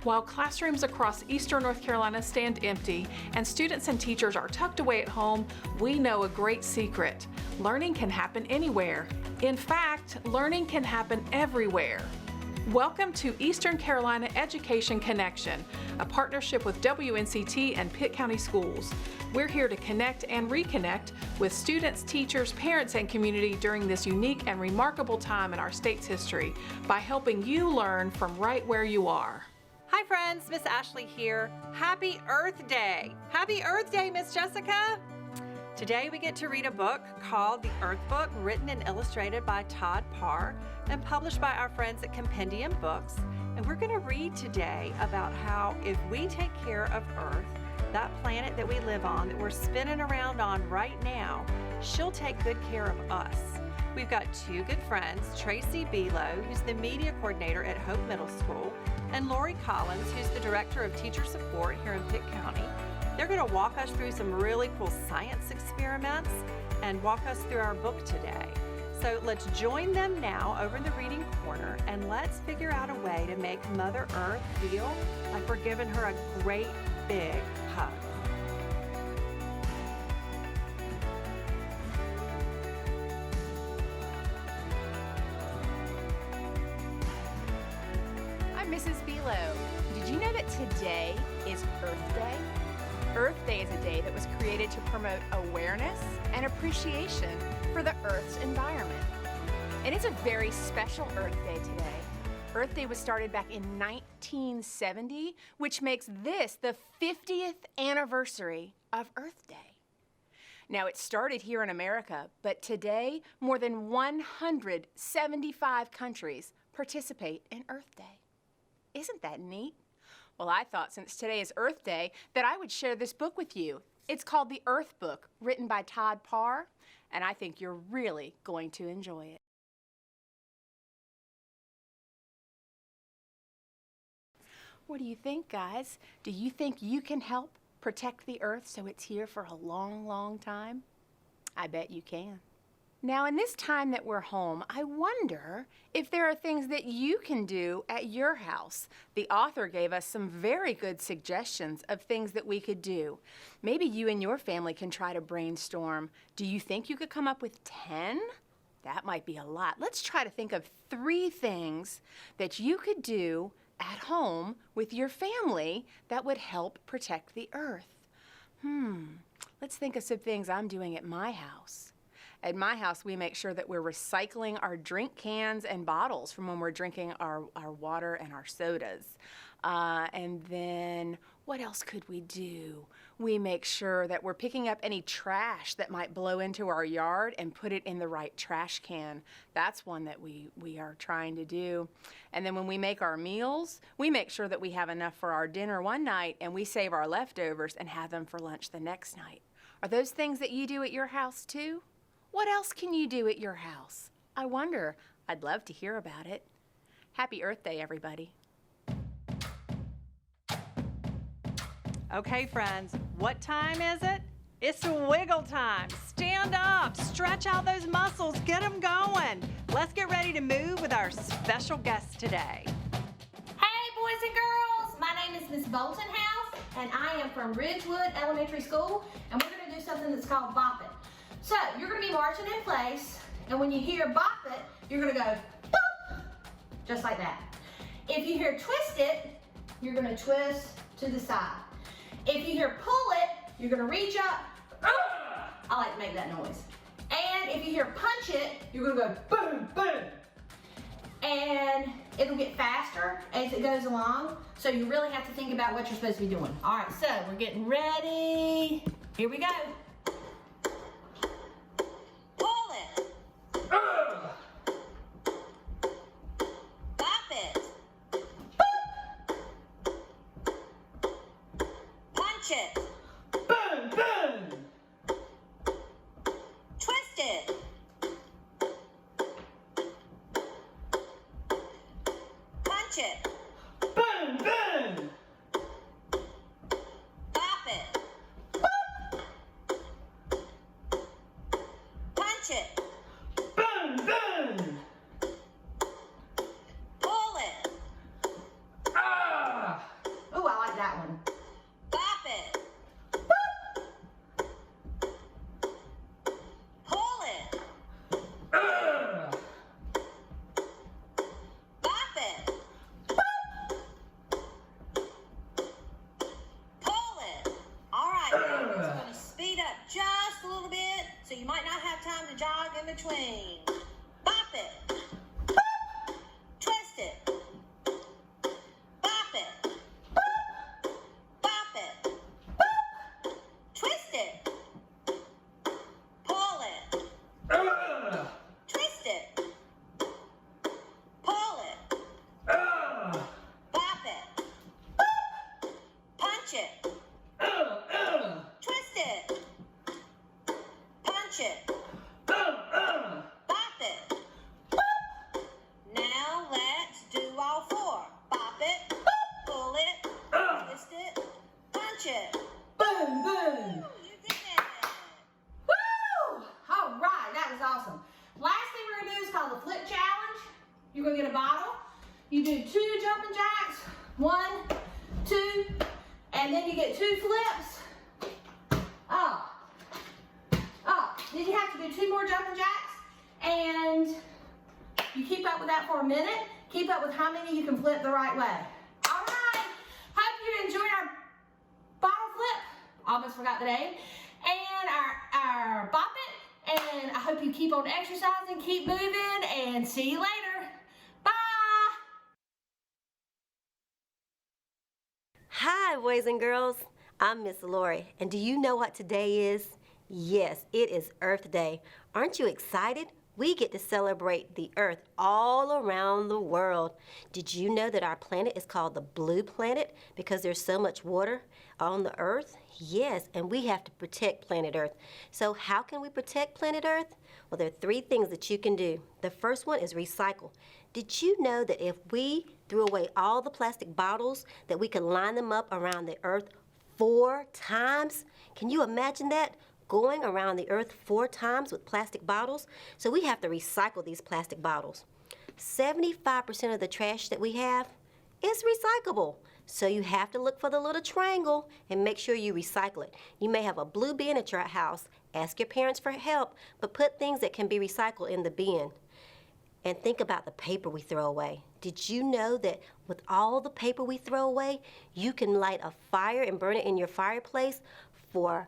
While classrooms across eastern North Carolina stand empty and students and teachers are tucked away at home, we know a great secret. Learning can happen anywhere. In fact, learning can happen everywhere. Welcome to Eastern Carolina Education Connection, a partnership with WNCT and Pitt County Schools. We're here to connect and reconnect with students, teachers, parents, and community during this unique and remarkable time in our state's history by helping you learn from right where you are. Hi friends, Miss Ashley here. Happy Earth Day. Happy Earth Day, Miss Jessica. Today we get to read a book called The Earth Book, written and illustrated by Todd Parr and published by our friends at Compendium Books. And we're going to read today about how if we take care of Earth, that planet that we live on, that we're spinning around on right now, she'll take good care of us. We've got two good friends, Tracy Below, who's the media coordinator at Hope Middle School, and Lori Collins, who's the director of teacher support here in Pitt County. They're going to walk us through some really cool science experiments and walk us through our book today. So let's join them now over in the reading corner and let's figure out a way to make Mother Earth feel like we're giving her a great big hug. I'm Mrs. Below. Did you know that today is Earth Day? Earth Day is a day that was created to promote awareness and appreciation for the Earth's environment. And it's a very special Earth Day today. Earth Day was started back in 1970, which makes this the 50th anniversary of Earth Day. Now, it started here in America, but today more than 175 countries participate in Earth Day. Isn't that neat? Well, I thought since today is Earth Day that I would share this book with you. It's called The Earth Book, written by Todd Parr, and I think you're really going to enjoy it. What do you think, guys? Do you think you can help protect the Earth so it's here for a long, long time? I bet you can. Now, in this time that we're home, I wonder if there are things that you can do at your house. The author gave us some very good suggestions of things that we could do. Maybe you and your family can try to brainstorm. Do you think you could come up with 10? That might be a lot. Let's try to think of 3 things that you could do at home with your family that would help protect the Earth. Let's think of some things I'm doing at my house. At my house, we make sure that we're recycling our drink cans and bottles from when we're drinking our water and our sodas. And then what else could we do? We make sure that we're picking up any trash that might blow into our yard and put it in the right trash can. That's one that we are trying to do. And then when we make our meals, we make sure that we have enough for our dinner one night and we save our leftovers and have them for lunch the next night. Are those things that you do at your house too? What else can you do at your house? I wonder. I'd love to hear about it. Happy Earth Day, everybody. Okay, friends, what time is it? It's wiggle time. Stand up, stretch out those muscles, get them going. Let's get ready to move with our special guest today. Hey, boys and girls, my name is Miss Bolton House, and I am from Ridgewood Elementary School, and we're going to do something that's called bop it. So, you're going to be marching in place, and when you hear bop it, you're going to go boop, just like that. If you hear twist it, you're going to twist to the side. If you hear pull it, you're going to reach up. I like to make that noise. And if you hear punch it, you're going to go boom, boom. And it'll get faster as it goes along, so you really have to think about what you're supposed to be doing. All right, so we're getting ready. Here we go. Boom, boom. Twist it. Punch it. Boom, boom. Bop it. Punch it. Boom, boom. Pull it. Ah! 1, 2, and then you get 2 flips. Up. Up. Then you have to do 2 more jumping jacks, and you keep up with that for a minute. Keep up with how many you can flip the right way. All right. Hope you enjoyed our bottle flip. Almost forgot the name. And our bop it. And I hope you keep on exercising, keep moving, and see you later. Bye. Hi, boys and girls. I'm Miss Lori, and do you know what today is? Yes, it is Earth Day. Aren't you excited? We get to celebrate the Earth all around the world. Did you know that our planet is called the Blue Planet because there's so much water on the Earth? Yes, and we have to protect planet Earth. So how can we protect planet Earth? Well, there are 3 things that you can do. The first one is recycle. Did you know that if we threw away all the plastic bottles, that we could line them up around the Earth 4 times? Can you imagine that? Going around the Earth 4 times with plastic bottles? So we have to recycle these plastic bottles. 75% of the trash that we have is recyclable. So you have to look for the little triangle and make sure you recycle it. You may have a blue bin at your house. Ask your parents for help, but put things that can be recycled in the bin. And think about the paper we throw away. Did you know that with all the paper we throw away, you can light a fire and burn it in your fireplace for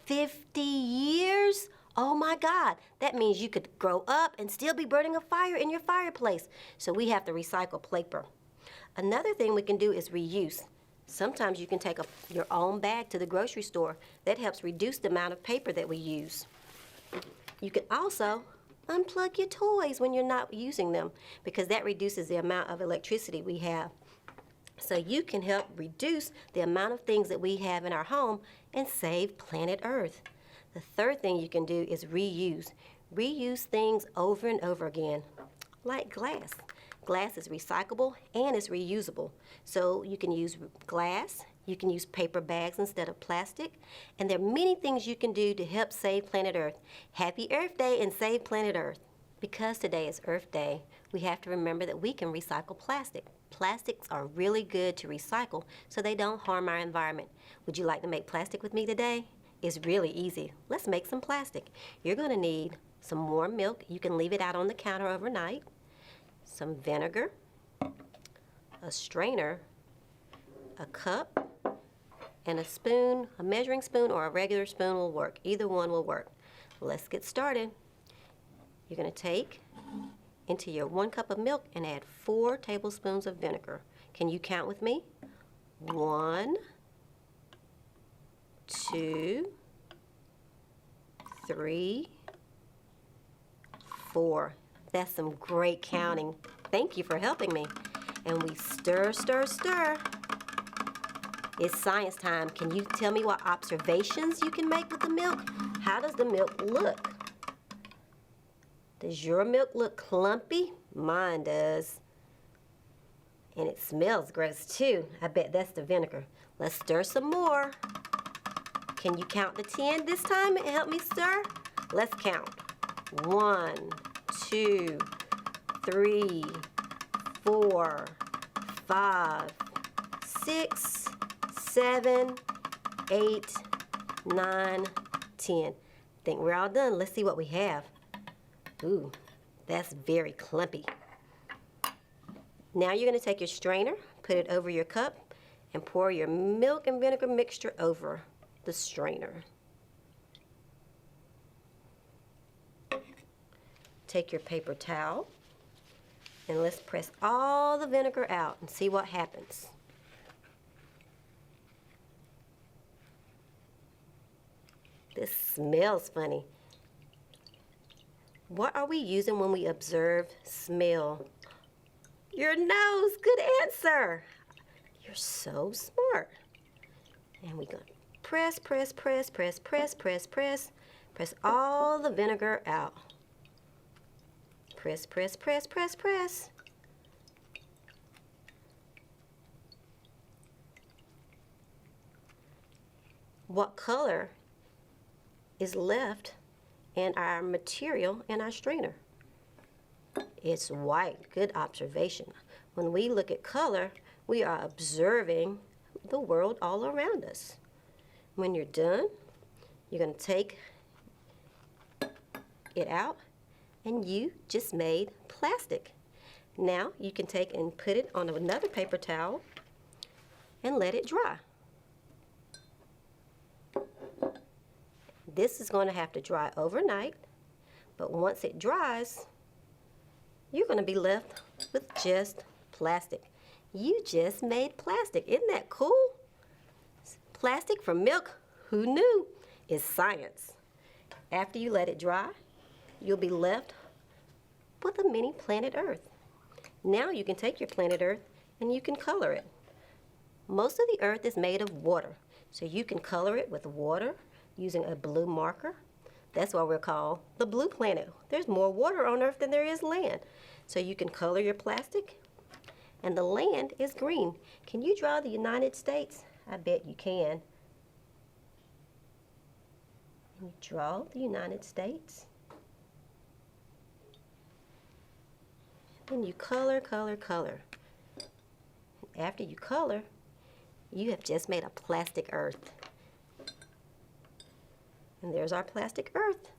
50 years? Oh my God, that means you could grow up and still be burning a fire in your fireplace. So we have to recycle paper. Another thing we can do is reuse. Sometimes you can take your own bag to the grocery store. That helps reduce the amount of paper that we use. You can also unplug your toys when you're not using them because that reduces the amount of electricity we have. So you can help reduce the amount of things that we have in our home and save planet Earth. The third thing you can do is reuse. Reuse things over and over again, like glass. Glass is recyclable and it's reusable. So you can use glass, you can use paper bags instead of plastic, and there are many things you can do to help save planet Earth. Happy Earth Day and save planet Earth. Because today is Earth Day, we have to remember that we can recycle plastic. Plastics are really good to recycle so they don't harm our environment. Would you like to make plastic with me today? It's really easy. Let's make some plastic. You're going to need some warm milk. You can leave it out on the counter overnight. Some vinegar, a strainer, a cup, and a spoon. A measuring spoon or a regular spoon will work. Either one will work. Let's get started. You're going to take into your 1 cup of milk and add 4 tablespoons of vinegar. Can you count with me? 1, 2, 3, 4. That's some great counting. Thank you for helping me. And we stir, stir, stir. It's science time. Can you tell me what observations you can make with the milk? How does the milk look? Does your milk look clumpy? Mine does. And it smells gross too. I bet that's the vinegar. Let's stir some more. Can you count to 10 this time and help me stir? Let's count. 1, 2, 3, 4, 5, 6, 7, 8, 9, 10. Think we're all done. Let's see what we have. Ooh, that's very clumpy. Now you're going to take your strainer, put it over your cup, and pour your milk and vinegar mixture over the strainer. Take your paper towel, and let's press all the vinegar out and see what happens. This smells funny. What are we using when we observe smell? Your nose. Good answer. You're so smart. And we're going to press, press, press, press, press, press, press. Press all the vinegar out. Press, press, press, press, press. What color is left in our material in our strainer? It's white. Good observation. When we look at color, We are observing the world all around us. When you're done, you're going to take it out, and you just made plastic. Now you can take and put it on another paper towel and let it dry. This is going to have to dry overnight, but once it dries, you're going to be left with just plastic. You just made plastic. Isn't that cool? Plastic from milk, who knew? It's science. After you let it dry, you'll be left with a mini planet Earth. Now you can take your planet Earth and you can color it. Most of the Earth is made of water, so you can color it with water using a blue marker. That's why we're called the blue planet. There's more water on Earth than there is land. So you can color your plastic, and the land is green. Can you draw the United States? I bet you can. And you draw the United States. Then you color, color, color. After you color, you have just made a plastic Earth. And there's our plastic Earth.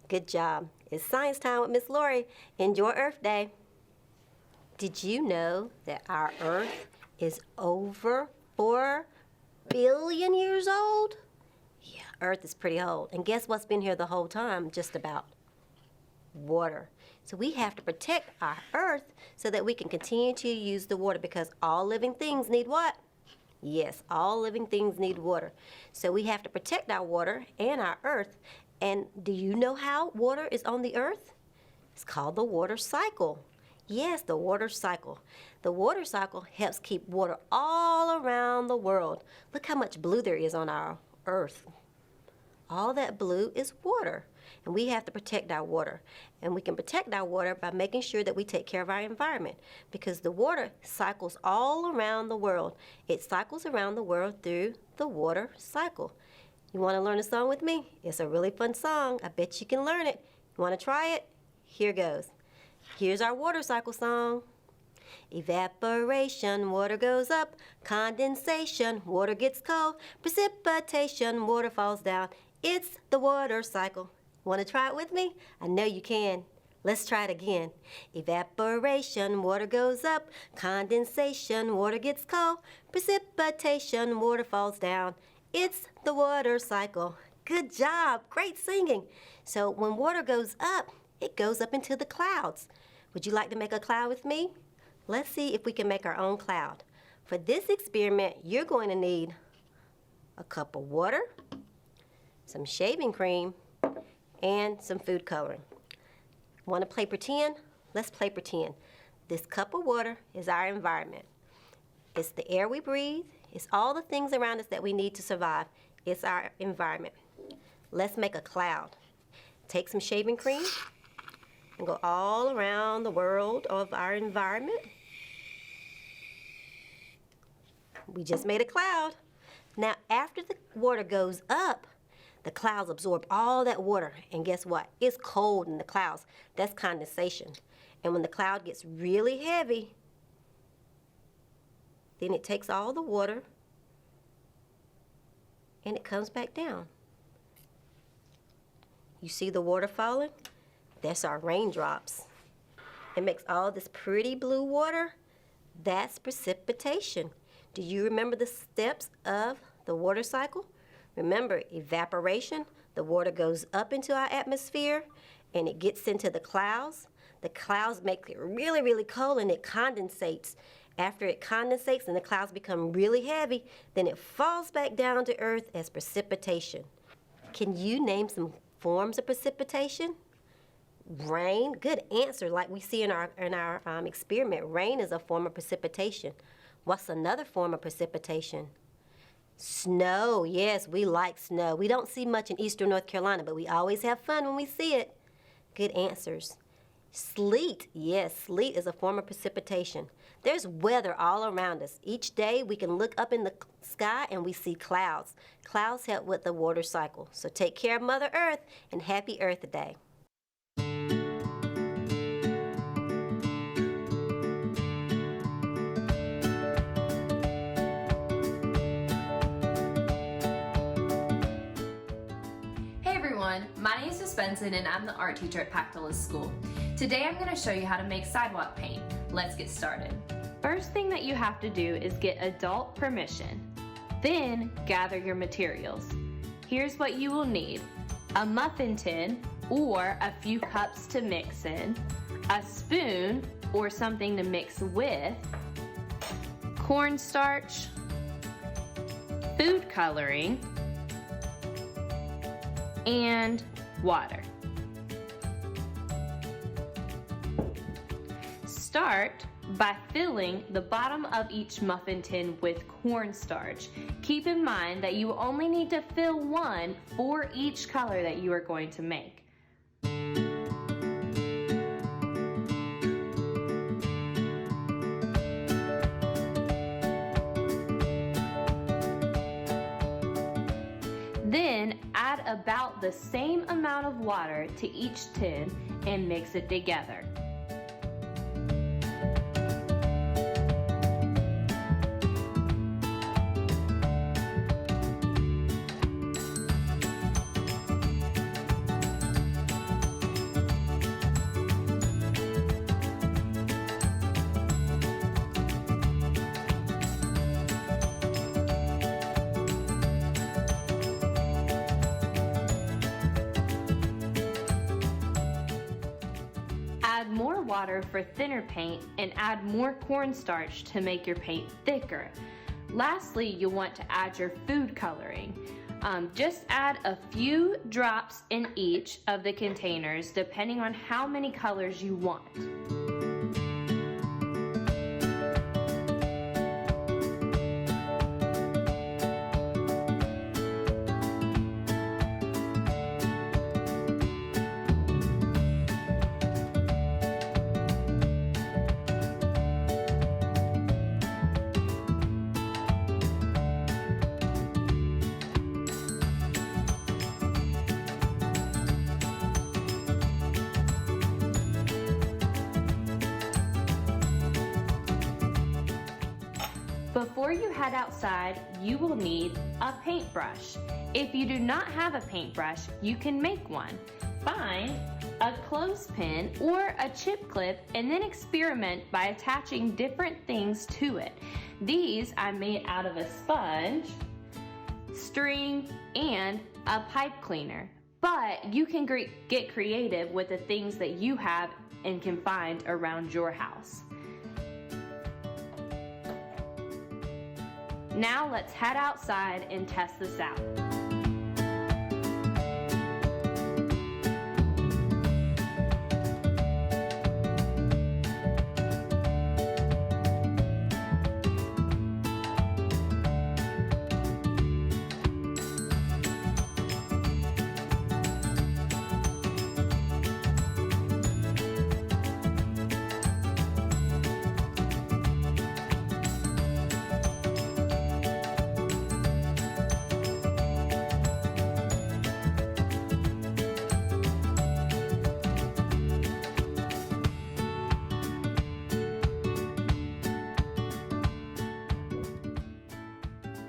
Good job. It's science time with Miss Lori. Enjoy Earth Day. Did you know that our Earth is over 4 billion years old? Yeah, Earth is pretty old. And guess what's been here the whole time? Just about water. So we have to protect our Earth so that we can continue to use the water, because all living things need what? Yes, all living things need water. So we have to protect our water and our Earth. And do you know how water is on the Earth? It's called the water cycle. Yes, the water cycle. The water cycle helps keep water all around the world. Look how much blue there is on our Earth. All that blue is water. And we have to protect our water. And we can protect our water by making sure that we take care of our environment, because the water cycles all around the world. It cycles around the world through the water cycle. You want to learn a song with me? It's a really fun song. I bet you can learn it. You want to try it? Here goes. Here's our water cycle song. Evaporation, water goes up. Condensation, water gets cold. Precipitation, water falls down. It's the water cycle. Want to try it with me? I know you can. Let's try it again. Evaporation, water goes up. Condensation, water gets cold. Precipitation, water falls down. It's the water cycle. Good job. Great singing. So when water goes up, it goes up into the clouds. Would you like to make a cloud with me? Let's see if we can make our own cloud. For this experiment, you're going to need a cup of water, some shaving cream, and some food coloring. Want to play pretend? Let's play pretend. This cup of water is our environment. It's the air we breathe. It's all the things around us that we need to survive. It's our environment. Let's make a cloud. Take some shaving cream and go all around the world of our environment. We just made a cloud. Now, after the water goes up, the clouds absorb all that water, and guess what? It's cold in the clouds. That's condensation. And when the cloud gets really heavy, then it takes all the water and it comes back down. You see the water falling? That's our raindrops. It makes all this pretty blue water. That's precipitation. Do you remember the steps of the water cycle? Remember, evaporation, the water goes up into our atmosphere and it gets into the clouds. The clouds make it really, really cold and it condensates. After it condensates and the clouds become really heavy, then it falls back down to Earth as precipitation. Can you name some forms of precipitation? Rain, good answer, like we see in our experiment. Rain is a form of precipitation. What's another form of precipitation? Snow, yes, we like snow. We don't see much in eastern North Carolina, but we always have fun when we see it. Good answers. Sleet, yes, sleet is a form of precipitation. There's weather all around us. Each day we can look up in the sky and we see clouds. Clouds help with the water cycle. So take care of Mother Earth and happy Earth Day. everyone, my name is Miss Benson and I'm the art teacher at Pactola's school. Today I'm going to show you how to make sidewalk paint. Let's get started. First thing that you have to do is get adult permission. Then gather your materials. Here's what you will need: a muffin tin or a few cups to mix in, a spoon or something to mix with, cornstarch, food coloring, and water. Start by filling the bottom of each muffin tin with cornstarch. Keep in mind that you only need to fill one for each color that you are going to make. Then add about the same amount of water to each tin and mix it together. Add more water for thinner paint and add more cornstarch to make your paint thicker. Lastly, you'll want to add your food coloring. Just add a few drops in each of the containers depending on how many colors you want. Before you head outside, you will need a paintbrush. If you do not have a paintbrush, you can make one. Find a clothespin or a chip clip and then experiment by attaching different things to it. These I made out of a sponge, string, and a pipe cleaner. But you can get creative with the things that you have and can find around your house. Now let's head outside and test this out.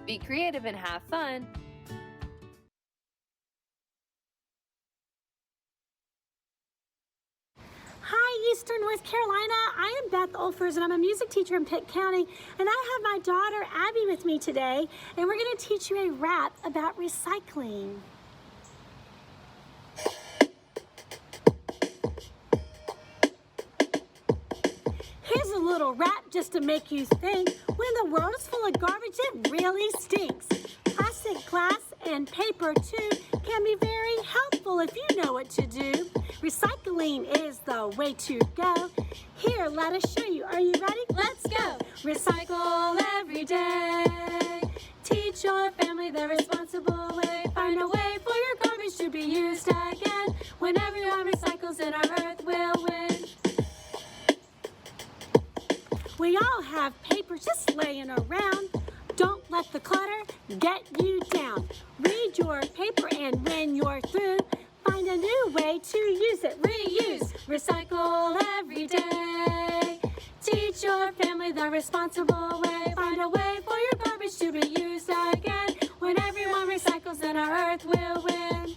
Be creative and have fun. Hi, Eastern North Carolina. I am Beth Olfers, and I'm a music teacher in Pitt County. And I have my daughter, Abby, with me today, and we're going to teach you a rap about recycling. Here's a little rap just to make you think. When the world is full of garbage, it really stinks. Plastic, glass, and paper too can be very helpful if you know what to do. Recycling is the way to go. Here, let us show you. Are you ready? Let's go. Recycle every day. Teach your family the responsible way. Find a way for your garbage to be used again. When everyone recycles, then our earth will win. We all have paper just laying around. Don't let the clutter get you down. Read your paper, and when you're through, find a new way to use it. Reuse, recycle every day. Teach your family the responsible way. Find a way for your garbage to be used again. When everyone recycles, then our earth will win.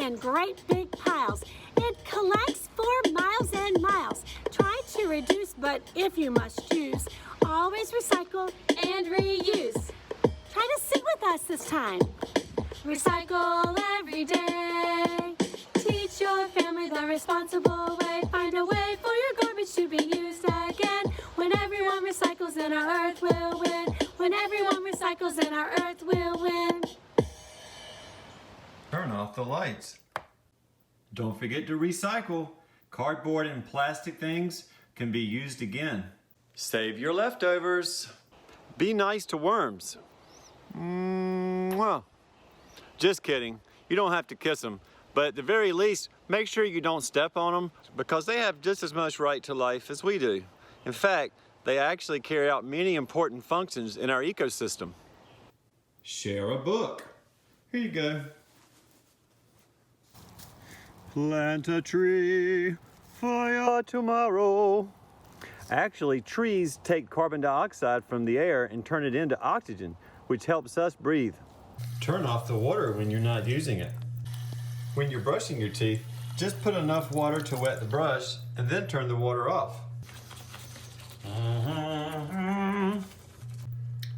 in great big piles. It collects for miles and miles. Try to reduce, but if you must choose, always recycle and reuse. Try to sing with us this time. Recycle every day. Teach your family the responsible way. Find a way for your garbage to be used again. When everyone recycles, then our earth will win. When everyone recycles, then our earth will win. Turn off the lights. Don't forget to recycle. Cardboard and plastic things can be used again. Save your leftovers. Be nice to worms. Well, just kidding. You don't have to kiss them. But at the very least, make sure you don't step on them because they have just as much right to life as we do. In fact, they actually carry out many important functions in our ecosystem. Share a book. Here you go. Plant a tree for your tomorrow. Actually, trees take carbon dioxide from the air and turn it into oxygen, which helps us breathe. Turn off the water when you're not using it. When you're brushing your teeth, just put enough water to wet the brush and then turn the water off.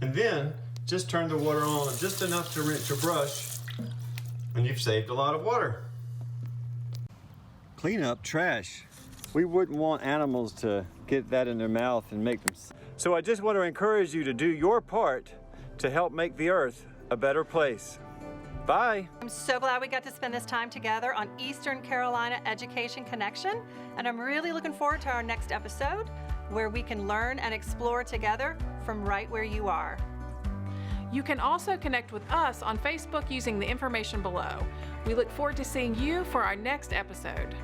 And then just turn the water on just enough to rinse your brush, and you've saved a lot of water. Clean up trash. We wouldn't want animals to get that in their mouth and make them sick. So I just want to encourage you to do your part to help make the earth a better place. Bye. I'm so glad we got to spend this time together on Eastern Carolina Education Connection, and I'm really looking forward to our next episode where we can learn and explore together from right where you are. You can also connect with us on Facebook using the information below. We look forward to seeing you for our next episode.